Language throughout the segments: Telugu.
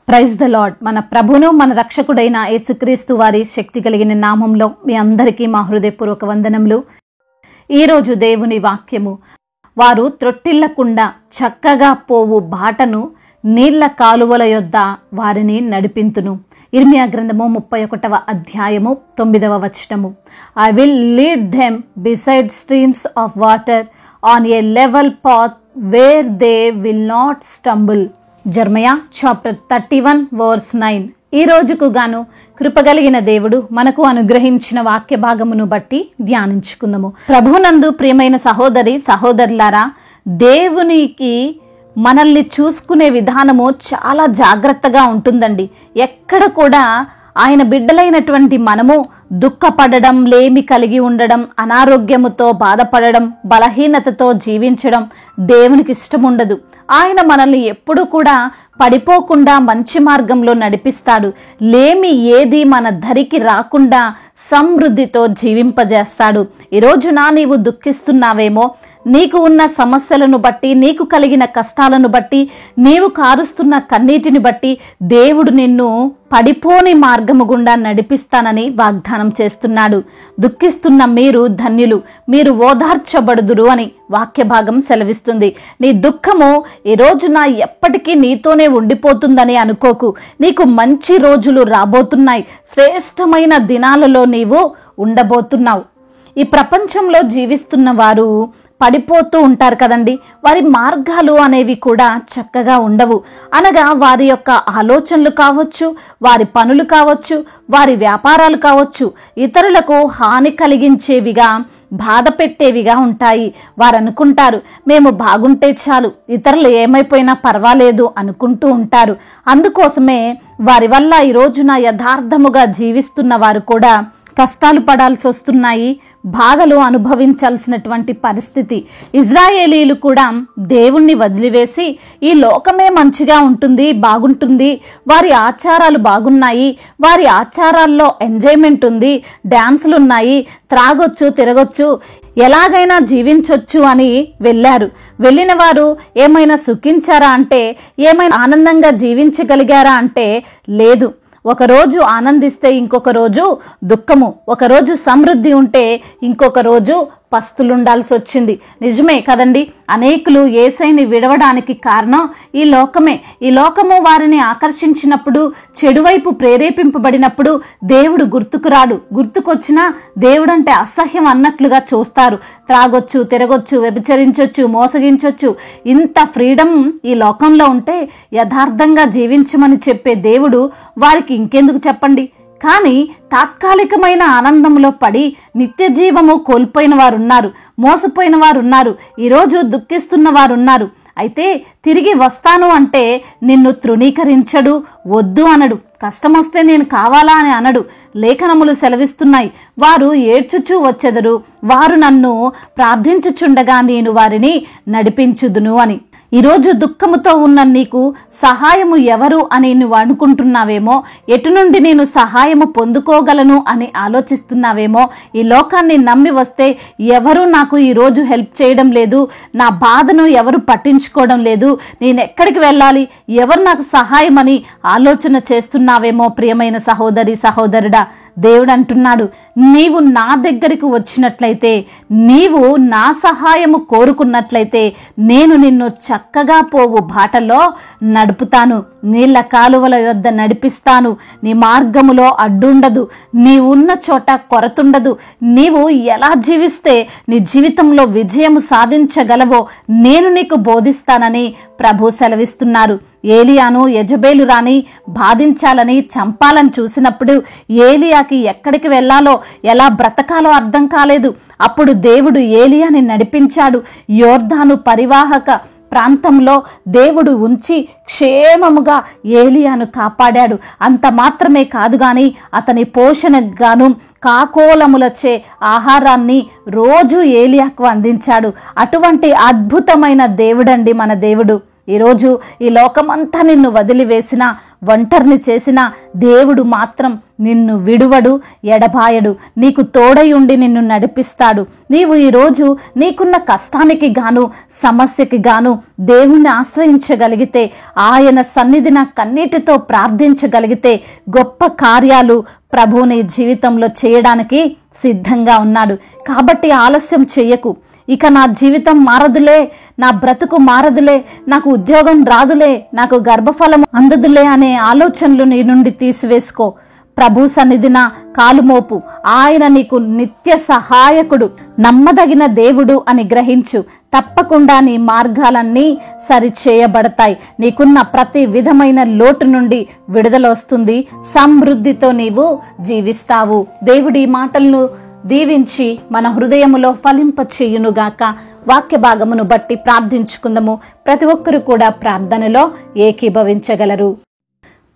Praise the lord. మన ప్రభును మన రక్షకుడైన యేసుక్రీస్తు వారి శక్తి కలిగిన నామంలో మీ అందరికీ మా హృదయపూర్వక వందనములు. ఈరోజు దేవుని వాక్యము, వారు త్రొట్టిల్లకుండా చక్కగా పోవు బాటను నీళ్ల కాలువల యొద్ద వారిని నడిపింతును. ఇర్మియా గ్రంథము 31వ అధ్యాయము 9వ వచనము. I will lead them beside streams of water on a level path where they will not stumble. Jeremiah chapter 31 verse 9. ఈ రోజుకు గాను కృపగలిగిన దేవుడు మనకు అనుగ్రహించిన వాక్య భాగమును బట్టి ధ్యానించుకుందాము. ప్రభునందు ప్రియమైన సహోదరి సహోదరులారా, దేవునికి మనల్ని చూసుకునే విధానము చాలా జాగ్రత్తగా ఉంటుందండి. ఎక్కడ కూడా ఆయన బిడ్డలైనటువంటి మనము దుఃఖపడడం, లేమి కలిగి ఉండడం, అనారోగ్యముతో బాధపడడం, బలహీనతతో జీవించడం దేవునికి ఇష్టం ఉండదు. ఆయన మనల్ని ఎప్పుడు కూడా పడిపోకుండా మంచి మార్గంలో నడిపిస్తాడు. లేమి ఏది మన ధరికి రాకుండా సమృద్ధితో జీవింపజేస్తాడు. ఈరోజున నీవు దుఃఖిస్తున్నావేమో, నీకు ఉన్న సమస్యలను బట్టి, నీకు కలిగిన కష్టాలను బట్టి, నీవు కారుస్తున్న కన్నీటిని బట్టి దేవుడు నిన్ను పడిపోని మార్గము గుండా నడిపిస్తానని వాగ్దానం చేస్తున్నాడు. దుఃఖిస్తున్న మీరు ధన్యులు, మీరు ఓదార్చబడుదురు అని వాక్య భాగం సెలవిస్తుంది. నీ దుఃఖము ఈ రోజున ఎప్పటికీ నీతోనే ఉండిపోతుందని అనుకోకు. నీకు మంచి రోజులు రాబోతున్నాయి. శ్రేష్టమైన దినాలలో నీవు ఉండబోతున్నావు. ఈ ప్రపంచంలో జీవిస్తున్న వారు పడిపోతూ ఉంటారు కదండి. వారి మార్గాలు అనేవి కూడా చక్కగా ఉండవు. అనగా వారి యొక్క ఆలోచనలు కావచ్చు, వారి పనులు కావచ్చు, వారి వ్యాపారాలు కావచ్చు, ఇతరులకు హాని కలిగించేవిగా, బాధ పెట్టేవిగా ఉంటాయి. వారు అనుకుంటారు, మేము బాగుంటే చాలు, ఇతరులు ఏమైపోయినా పర్వాలేదు అనుకుంటూ ఉంటారు. అందుకోసమే వారి వల్ల ఈ రోజున యథార్థముగా జీవిస్తున్న వారు కూడా కష్టాలు పడాల్సి వస్తున్నాయి, బాధలు అనుభవించాల్సినటువంటి పరిస్థితి. ఇజ్రాయేలీలు కూడా దేవుణ్ణి వదిలివేసి ఈ లోకమే మంచిగా ఉంటుంది, బాగుంటుంది, వారి ఆచారాలు బాగున్నాయి, వారి ఆచారాల్లో ఎంజాయ్మెంట్ ఉంది, డ్యాన్సులు ఉన్నాయి, త్రాగొచ్చు, తిరగొచ్చు, ఎలాగైనా జీవించొచ్చు అని వెళ్ళారు. వెళ్ళిన వారు ఏమైనా సుఖించారా అంటే, ఏమైనా ఆనందంగా జీవించగలిగారా అంటే లేదు. ఒకరోజు ఆనందిస్తే ఇంకొక రోజు దుఃఖము, ఒకరోజు సమృద్ధి ఉంటే ఇంకొక రోజు పస్తులుండాల్సి వచ్చింది. నిజమే కదండి. అనేకులు యేసయ్యని విడవడానికి కారణం ఈ లోకమే. ఈ లోకము వారిని ఆకర్షించినప్పుడు, చెడువైపు ప్రేరేపింపబడినప్పుడు దేవుడు గుర్తుకు రాడు. గుర్తుకొచ్చినా దేవుడంటే అసహ్యం అన్నట్లుగా చూస్తారు. త్రాగొచ్చు, తిరగొచ్చు, వ్యభిచరించొచ్చు, మోసగించొచ్చు, ఇంత ఫ్రీడమ్ ఈ లోకంలో ఉంటే యథార్థంగా జీవించమని చెప్పే దేవుడు వారికి ఇంకెందుకు చెప్పండి. కానీ తాత్కాలికమైన ఆనందంలో పడి నిత్య జీవము కోల్పోయిన వారున్నారు, మోసపోయిన వారున్నారు, ఈరోజు దుఃఖిస్తున్న వారున్నారు. అయితే తిరిగి వస్తాను అంటే నిన్ను తృణీకరించడు, వద్దు అనడు. కష్టం వస్తే నేను కావాలా అని అనడు. లేఖనములు సెలవిస్తున్నాయి, వారు ఏడ్చుచూ వచ్చెదరు, వారు నన్ను ప్రార్థించుచుండగా నేను వారిని నడిపించుదును అని. ఈరోజు దుఃఖముతో ఉన్న నీకు సహాయము ఎవరు అని నువ్వు అనుకుంటున్నావేమో, ఎటు నుండి నేను సహాయము పొందుకోగలను అని ఆలోచిస్తున్నావేమో. ఈ లోకాన్ని నమ్మి వస్తే ఎవరు నాకు ఈరోజు హెల్ప్ చేయడం లేదు, నా బాధను ఎవరు పట్టించుకోవడం లేదు, నేను ఎక్కడికి వెళ్ళాలి, ఎవరు నాకు సహాయం అని ఆలోచన చేస్తున్నావేమో. ప్రియమైన సహోదరి సహోదరుడా, దేవుడు అంటున్నాడు, నీవు నా దగ్గరికి వచ్చినట్లయితే, నీవు నా సహాయము కోరుకున్నట్లయితే నేను నిన్ను చక్కగా పోవు బాటలో నడుపుతాను, నీళ్ల కాలువల యొద్ద నడిపిస్తాను. నీ మార్గములో అడ్డుండదు, నీ ఉన్న చోట కొరతుండదు. నీవు ఎలా జీవిస్తే నీ జీవితంలో విజయము సాధించగలవో నేను నీకు బోధిస్తానని ప్రభు సెలవిస్తున్నారు. ఏలియాను యెజబేలు రాణి బాధించాలని, చంపాలని చూసినప్పుడు ఏలియాకి ఎక్కడికి వెళ్ళాలో, ఎలా బ్రతకాలో అర్థం కాలేదు. అప్పుడు దేవుడు ఏలియాని నడిపించాడు. యోర్దాను పరివాహక ప్రాంతంలో దేవుడు ఉంచి క్షేమముగా ఏలియాను కాపాడాడు. అంత మాత్రమే కాదు గాని అతని పోషణకు గాను కాకోలములచే ఆహారాన్ని రోజు ఏలియాకు అందించాడు. అటువంటి అద్భుతమైన దేవుడండి మన దేవుడు. ఈరోజు ఈ లోకమంతా నిన్ను వదిలివేసినా, ఒంటరిని చేసిన దేవుడు మాత్రం నిన్ను విడువడు, ఎడబాయడు. నీకు తోడై ఉండి నిన్ను నడిపిస్తాడు. నీవు ఈరోజు నీకున్న కష్టానికి గాను, సమస్యకి గాను దేవుణ్ణి ఆశ్రయించగలిగితే, ఆయన సన్నిధిన కన్నీటితో ప్రార్థించగలిగితే గొప్ప కార్యాలు ప్రభు నీ జీవితంలో చేయడానికి సిద్ధంగా ఉన్నాడు. కాబట్టి ఆలస్యం చెయ్యకు. ఇక నా జీవితం మారదులే, నా బ్రతుకు మారదులే, నాకు ఉద్యోగం రాదులే, నాకు గర్భఫలం అందదులే అనే ఆలోచనలు నీ నుండి తీసివేసుకో. ప్రభు సన్నిధిన కాలుమోపు. ఆయన నీకు నిత్య సహాయకుడు, నమ్మదగిన దేవుడు అని గ్రహించు. తప్పకుండా నీ మార్గాలన్నీ సరిచేయబడతాయి. నీకున్న ప్రతి విధమైన లోటు నుండి విడుదల వస్తుంది. సమృద్ధితో నీవు జీవిస్తావు. దేవుడి మాటలను దీవించి మన హృదయములో ఫలింపచేయునుగాక. వాక్య భాగమును బట్టి ప్రార్థించుకుందాము. ప్రతి ఒక్కరు కూడా ప్రార్థనలో ఏకీభవించగలరు.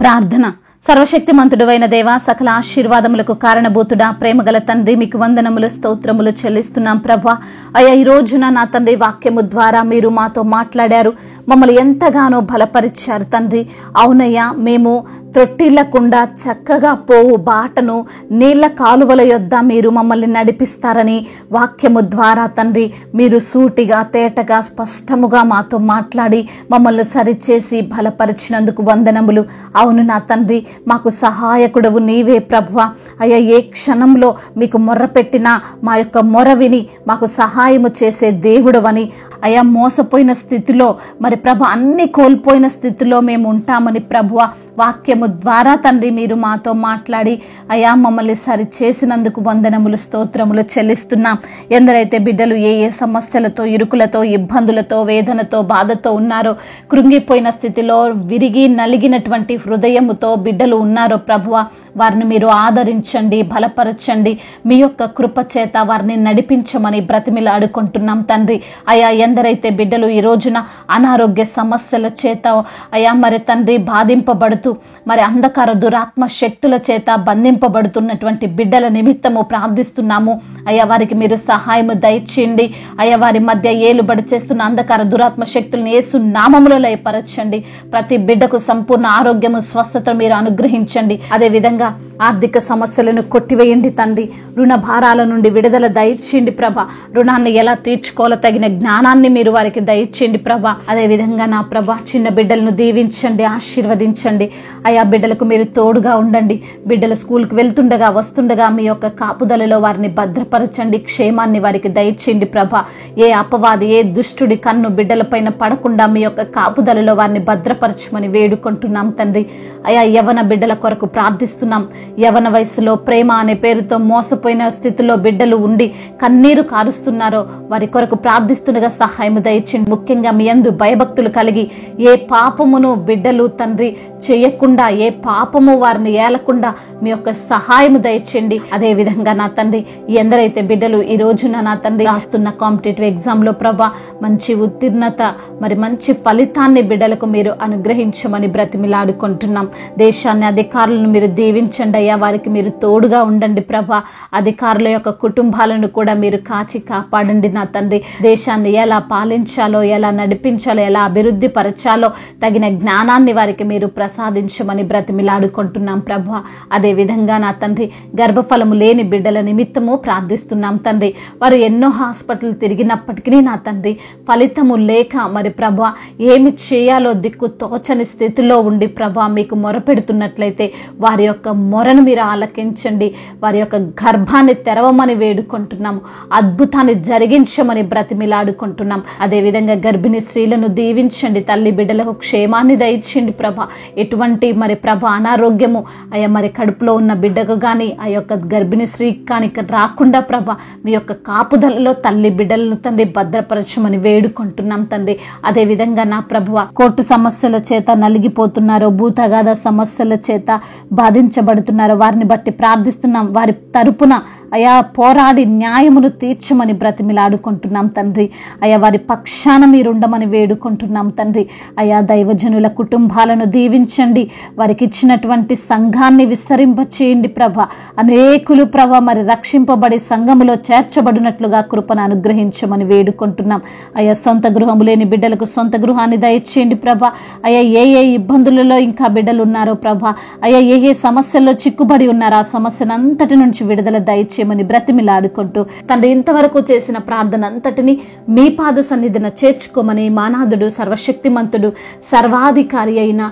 ప్రార్థన. సర్వశక్తిమంతుడైన దేవా, సకల ఆశీర్వాదములకు కారణభూతుడా, ప్రేమగల తండ్రి, మీకు వందనములు, స్తోత్రములు చెల్లిస్తున్నాం ప్రభా. అయ్యా, ఈ రోజున నా తండ్రి వాక్యము ద్వారా మీరు మాతో మాట్లాడారు, మమ్మల్ని ఎంతగానో బలపరిచారు తండ్రి. అవునయ్యా, మేము త్రొట్టిల్లకుండా చక్కగా పోవు బాటను నీళ్ల కాలువల యొద్ద మీరు మమ్మల్ని నడిపిస్తారని వాక్యము ద్వారా తండ్రి మీరు సూటిగా, తేటగా, స్పష్టముగా మాతో మాట్లాడి మమ్మల్ని సరిచేసి బలపరిచినందుకు వందనములు. అవును నా తండ్రి, మాకు సహాయకుడవు నీవే ప్రభువా. అయ్యా, ఏ క్షణంలో మీకు మొర్ర పెట్టినా మా యొక్క మొర విని మాకు సహాయము చేసే దేవుడవని, అయ్యా మోసపోయిన స్థితిలో మరి ప్రభు అన్ని కోల్పోయిన స్థితిలో మేము ఉంటామని ప్రభువా వాక్యము ద్వారా తండ్రి మీరు మాతో మాట్లాడి అయ్యా మమ్మల్ని సరి చేసినందుకు వందనములు, స్తోత్రములు చెల్లిస్తున్నాం. ఎందరైతే బిడ్డలు ఏ ఏ సమస్యలతో, ఇరుకులతో, ఇబ్బందులతో, వేదనతో, బాధతో ఉన్నారో, కృంగిపోయిన స్థితిలో విరిగి నలిగినటువంటి హృదయముతో బిడ్డలు ఉన్నారో ప్రభువా, వారిని మీరు ఆదరించండి, బలపరచండి. మీ యొక్క కృప చేత వారిని నడిపించమని బ్రతిమిలాడుకుంటున్నాం తండ్రి. అయా, ఎందరైతే బిడ్డలు ఈ రోజున అనారోగ్య సమస్యల చేత అయా మరి తండ్రి బాధింపబడుతూ మరి అంధకార దురాత్మ శక్తుల చేత బంధింపబడుతున్నటువంటి బిడ్డల నిమిత్తము ప్రార్థిస్తున్నాము. అయ్యా, వారికి మీరు సహాయము దయచేయండి. అయ్యా, వారి మధ్య ఏలుబడి చేస్తున్న అంధకార దురాత్మ శక్తులను యేసు నామములో లయపరచండి. ప్రతి బిడ్డకు సంపూర్ణ ఆరోగ్యము, స్వస్థత మీరు అనుగ్రహించండి. అదే విధంగా ఆర్థిక సమస్యలను కొట్టివేయండి తండ్రి. రుణ భారాల నుండి విడుదల దయచేయండి ప్రభా. రుణాన్ని ఎలా తీర్చుకోవాలో తగిన జ్ఞానాన్ని మీరు వారికి దయచేయండి ప్రభా. అదే విధంగా నా ప్రభా, చిన్న బిడ్డలను దీవించండి, ఆశీర్వదించండి. అయా, బిడ్డలకు మీరు తోడుగా ఉండండి. బిడ్డలు స్కూల్కి వెళ్తుండగా, వస్తుండగా మీ యొక్క కాపుదలలో వారిని భద్రపరచండి. క్షేమాన్ని వారికి దయచేయండి ప్రభా. ఏ అపవాది, ఏ దుష్టుడి కన్ను బిడ్డలపైన పడకుండా మీ యొక్క కాపుదలలో వారిని భద్రపరచమని వేడుకుంటున్నాం తండ్రి. అయా, యవన బిడ్డల కొరకు ప్రార్థిస్తున్నాం. యవన వయసులో ప్రేమ అనే పేరుతో మోసపోయిన స్థితిలో బిడ్డలు ఉండి కన్నీరు కారుస్తున్నారో వారి కొరకు ప్రార్థిస్తుండగా సహాయం దయచేయండి. ముఖ్యంగా మీ యందు భయభక్తులు కలిగి ఏ పాపమును బిడ్డలు తండ్రి చేయకుండా, ఏ పాపము వారిని ఏలకుండా మీ యొక్క సహాయం దయచేయండి. అదే విధంగా నా తండ్రి, ఎందరైతే బిడ్డలు ఈ రోజున నా తండ్రి రాస్తున్న కాంపిటేటివ్ ఎగ్జామ్ లో ప్రభా మంచి ఉత్తీర్ణత, మరి మంచి ఫలితాన్ని బిడ్డలకు మీరు అనుగ్రహించమని బ్రతిమిలాడుకుంటున్నాం. దేశాన్ని, అధికారులను మీరు దీవించండి అయ్యా. వారికి మీరు తోడుగా ఉండండి ప్రభా. అధికారుల యొక్క కుటుంబాలను కూడా మీరు కాచి కాపాడండి నా తండ్రి. దేశాన్ని ఎలా పాలించాలో, ఎలా నడిపించాలో, ఎలా అభివృద్ధి పరచాలో తగిన జ్ఞానాన్ని వారికి మీరు ప్రసాదించమని బ్రతిమిలాడుకుంటున్నాం ప్రభా. అదే విధంగా నా తండ్రి, గర్భఫలము లేని బిడ్డల నిమిత్తము ప్రార్థిస్తున్నాం తండ్రి. వారు ఎన్నో హాస్పిటల్ తిరిగినప్పటికీ నా తండ్రి ఫలితము లేక మరి ప్రభా ఏమి చేయాలో దిక్కు తోచని స్థితిలో ఉండి ప్రభా మీకు మొరపెడుతున్నట్లయితే వారి యొక్క మొరను మీరు ఆలకించండి. వారి యొక్క గర్భాన్ని తెరవమని వేడుకుంటున్నాము. అద్భుతాన్ని జరిగించమని బ్రతిమిలాడుకుంటున్నాం. అదేవిధంగా గర్భిణీ స్త్రీలను దీవించండి. తల్లి బిడ్డలకు క్షేమాన్ని దయచేయండి ప్రభా. ఎటువంటి మరి ప్రభా అనారోగ్యము అయ్యా మరి కడుపులో ఉన్న బిడ్డకు కానీ, ఆ యొక్క గర్భిణీ స్త్రీకి కానీ రాకుండా ప్రభా మీ యొక్క కాపుదలలో తల్లి బిడ్డలను తండ్రి భద్రపరచమని వేడుకుంటున్నాం తండ్రి. అదే విధంగా నా ప్రభువ, కోర్టు సమస్యల చేత నలిగిపోతున్నారో, భూతగాథ సమస్యల చేత బాధించబడుతున్నారో వారిని బట్టి ప్రార్థిస్తున్నాం. వారి తరపున అయా పోరాడి న్యాయమును తీర్చమని బ్రతిమిలాడుకుంటున్నాం తండ్రి. అయా వారి పక్షాన మీరుండమని వేడుకుంటున్నాం తండ్రి. అయా దైవజనుల కుటుంబాలను దీవించండి, వారికి ఇచ్చినటువంటి సంఘాన్ని విస్తరింపచేయండి ప్రభ. అనేకులు ప్రభ మరి రక్షింపబడి సంఘములో చేర్చబడినట్లుగా కృపను అనుగ్రహించమని వేడుకుంటున్నాం. అయా సొంత గృహము లేని బిడ్డలకు సొంత గృహాన్ని దయచేయండి ప్రభ. అయా ఏ ఇబ్బందులలో ఇంకా బిడ్డలు ఉన్నారో ప్రభ, అయా ఏ సమస్యల్లో చిక్కుబడి ఉన్నారో ఆ సమస్యనంతటి నుంచి విడుదల దయచేయమని బ్రతిమిలాడుకుంటూ తండ్రి ఇంతవరకు చేసిన ప్రార్థన అంతటిని మీ పాద సన్నిధిన చేర్చుకోమని మానాథుడు సర్వశక్తిమంతుడు సర్వాధికారి అయిన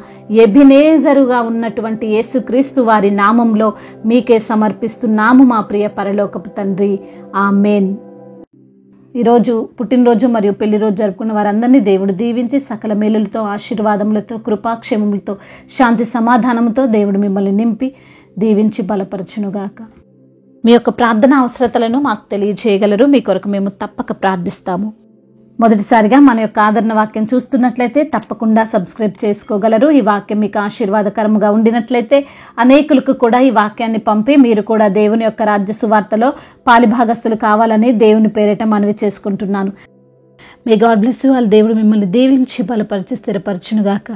ఎబినేజరుగా ఉన్నటువంటి యేసుక్రీస్తు వారి నామంలో మీకే సమర్పిస్తున్నాము మా ప్రియ పరలోకపు తండ్రి. ఆమేన్. ఈరోజు పుట్టినరోజు మరియు పెళ్లి రోజు జరుపుకున్న వారందరినీ దేవుడు దీవించి సకల మేలులతో ఆశీర్వాదములతో కృపాక్షేమములతో శాంతి సమాధానంతో దేవుడు మిమ్మల్ని నింపి దీవించి బలపరచునుగాక. మీ యొక్క ప్రార్థన అవసరతలను మాకు తెలియజేయగలరు. మీ కొరకు మేము తప్పక ప్రార్థిస్తాము. మొదటిసారిగా మన యొక్క ఆదరణ వాక్యం చూస్తున్నట్లయితే తప్పకుండా సబ్స్క్రైబ్ చేసుకోగలరు. ఈ వాక్యం మీకు ఆశీర్వాదకరముగా ఉండినట్లయితే అనేకులకు కూడా ఈ వాక్యాన్ని పంపి మీరు కూడా దేవుని యొక్క రాజ్య సువార్తలో పాలిభాగస్తులు కావాలని దేవుని పేరిట మనవి చేసుకుంటున్నాను. May God bless you all. దేవుడు మిమ్మల్ని దీవించి బలపరిచి స్థిరపరచునుగాక.